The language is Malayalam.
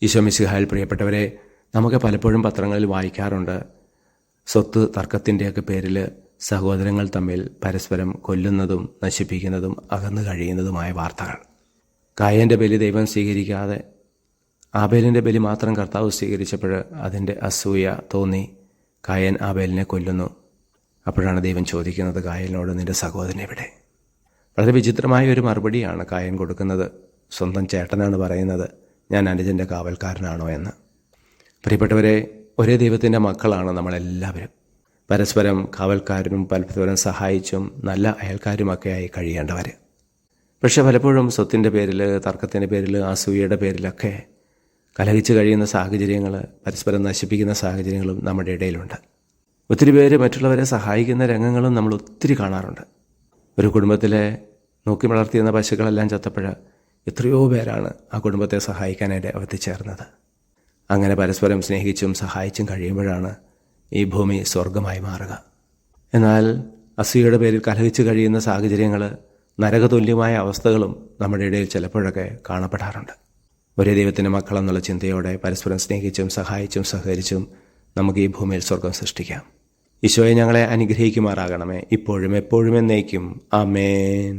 ഈശോ മിശിഹായിൽ പ്രിയപ്പെട്ടവരെ, നമുക്ക് പലപ്പോഴും പത്രങ്ങളിൽ വായിക്കാറുണ്ട് സ്വത്ത് തർക്കത്തിൻ്റെയൊക്കെ പേരിൽ സഹോദരങ്ങൾ തമ്മിൽ പരസ്പരം കൊല്ലുന്നതും നശിപ്പിക്കുന്നതും അകന്നു കഴിയുന്നതുമായ വാർത്തകൾ. കായൻ്റെ ബലി ദൈവം സ്വീകരിക്കാതെ ആബേലിൻ്റെ ബലി മാത്രം കർത്താവ് സ്വീകരിച്ചപ്പോൾ അതിൻ്റെ അസൂയ തോന്നി കായൻ ആബേലിനെ കൊല്ലുന്നു. അപ്പോഴാണ് ദൈവം ചോദിക്കുന്നത്, കായലിനോട് നിൻ്റെ സഹോദരൻ എവിടെ? വളരെ വിചിത്രമായ ഒരു മറുപടിയാണ് കായൻ കൊടുക്കുന്നത്. സ്വന്തം ചേട്ടനാണ് പറയുന്നത്, ഞാൻ അനുജൻ്റെ കാവൽക്കാരനാണോ എന്ന്. പ്രിയപ്പെട്ടവരെ, ഒരേ ദൈവത്തിൻ്റെ മക്കളാണ് നമ്മളെല്ലാവരും. പരസ്പരം കാവൽക്കാരനും പരസ്പരം സഹായിച്ചും നല്ല അയൽക്കാരുമൊക്കെയായി കഴിയേണ്ടവർ. പക്ഷെ പലപ്പോഴും സ്വത്തിൻ്റെ പേരിൽ, തർക്കത്തിൻ്റെ പേരിൽ, അസൂയയുടെ പേരിലൊക്കെ കലഹിച്ച് കഴിയുന്ന സാഹചര്യങ്ങൾ, പരസ്പരം നശിപ്പിക്കുന്ന സാഹചര്യങ്ങളും നമ്മുടെ ഇടയിലുണ്ട്. ഒത്തിരി പേര് മറ്റുള്ളവരെ സഹായിക്കുന്ന രംഗങ്ങളും നമ്മൾ ഒത്തിരി കാണാറുണ്ട്. ഒരു കുടുംബത്തിലെ നോക്കി വളർത്തിയിരുന്ന പശുക്കളെല്ലാം ചത്തപ്പോൾ എത്രയോ പേരാണ് ആ കുടുംബത്തെ സഹായിക്കാനായിട്ട് എത്തിച്ചേർന്നത്. അങ്ങനെ പരസ്പരം സ്നേഹിച്ചും സഹായിച്ചും കഴിയുമ്പോഴാണ് ഈ ഭൂമി സ്വർഗമായി മാറുക. എന്നാൽ അസൂയയുടെ പേരിൽ കലഹിച്ച് കഴിയുന്ന സാഹചര്യങ്ങൾ, നരകതുല്യമായ അവസ്ഥകളും നമ്മുടെ ഇടയിൽ ചിലപ്പോഴൊക്കെ കാണപ്പെടാറുണ്ട്. ഒരേ ദൈവത്തിൻ്റെ മക്കളെന്നുള്ള ചിന്തയോടെ പരസ്പരം സ്നേഹിച്ചും സഹായിച്ചും സഹകരിച്ചും നമുക്ക് ഈ ഭൂമിയിൽ സ്വർഗം സൃഷ്ടിക്കാം. ഈശോയെ ഞങ്ങളെ അനുഗ്രഹിക്കുമാറാകണമേ, ഇപ്പോഴും എപ്പോഴും എന്നേക്കും. ആമേൻ.